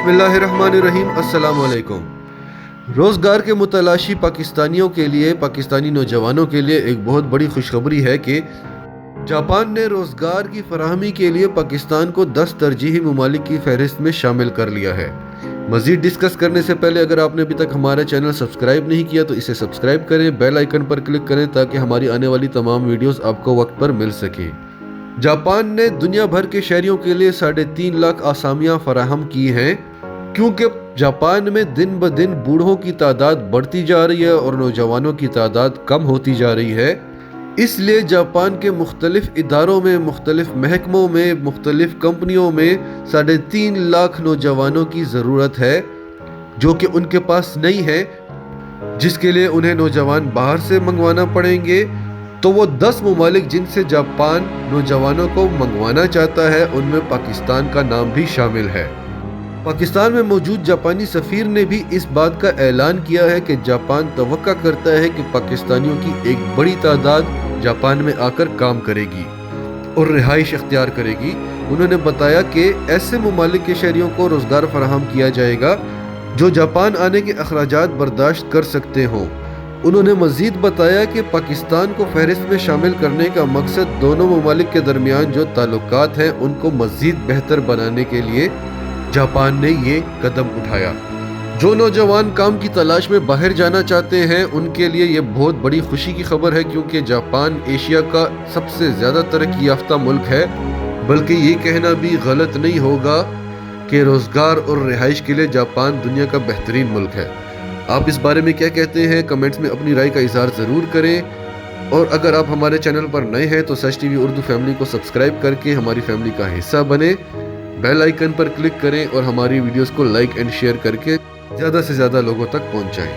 बिस्मिल्लाहिर्रहमानिर्रहीम। अस्सलाम वालेकुम। रोज़गार के मुतलाशी पाकिस्तानियों के लिए, पाकिस्तानी नौजवानों के लिए एक बहुत बड़ी खुशखबरी है कि जापान ने रोज़गार की फराहमी के लिए पाकिस्तान को 10 तरजीही ममालिक की फहरिस्त में शामिल कर लिया है। मज़ीद डिस्कस करने से पहले अगर आपने अभी तक हमारा चैनल सब्सक्राइब नहीं किया तो इसे सब्सक्राइब करें, बेल आइकन पर क्लिक करें ताकि हमारी आने वाली तमाम वीडियोस आपको वक्त पर मिल सके। जापान ने दुनिया भर के शहरियों के लिए 3.5 लाख आसामियां फराहम की हैं, क्योंकि जापान में दिन ब दिन बूढ़ों की तादाद बढ़ती जा रही है और नौजवानों की तादाद कम होती जा रही है। इसलिए जापान के मुख्तलिफ इदारों में, मुख्तलिफ महकमों में, मुख्तलिफ कंपनियों में 3.5 लाख नौजवानों की ज़रूरत है जो कि उनके पास नहीं है, जिसके लिए उन्हें नौजवान बाहर से मंगवाना पड़ेंगे। तो वो 10 ममालिक जिनसे जापान नौजवानों को मंगवाना चाहता है उनमें पाकिस्तान का नाम भी शामिल है। पाकिस्तान में मौजूद जापानी सफ़ीर ने भी इस बात का ऐलान किया है कि जापान तवक्का करता है कि पाकिस्तानियों की एक बड़ी तादाद जापान में आकर काम करेगी और रिहाइश अख्तियार करेगी। उन्होंने बताया कि ऐसे ममालिक के शहरियों को रोज़गार फराहम किया जाएगा जो जापान आने के अखराजात बर्दाश्त कर सकते हों। उन्होंने मज़ीद बताया कि पाकिस्तान को फहरिस्त में शामिल करने का मकसद दोनों ममालिक के दरमियान जो ताल्लुकात हैं उनको मज़ीद बेहतर बनाने के लिए जापान ने ये कदम उठाया। जो नौजवान काम की तलाश में बाहर जाना चाहते हैं उनके लिए ये बहुत बड़ी खुशी की खबर है, क्योंकि जापान एशिया का सबसे ज़्यादा तरक्की याफ्ता मुल्क है। बल्कि ये कहना भी गलत नहीं होगा कि रोज़गार और रिहाइश के लिए जापान दुनिया का बेहतरीन मुल्क है। आप इस बारे में क्या कहते हैं? कमेंट्स में अपनी राय का इज़हार ज़रूर करें। और अगर आप हमारे चैनल पर नए हैं तो सच टीवी उर्दू फैमिली को सब्सक्राइब करके हमारी फैमिली का हिस्सा बने, बेल आइकन पर क्लिक करें और हमारी वीडियोस को लाइक एंड शेयर करके ज़्यादा से ज़्यादा लोगों तक पहुंचाएं।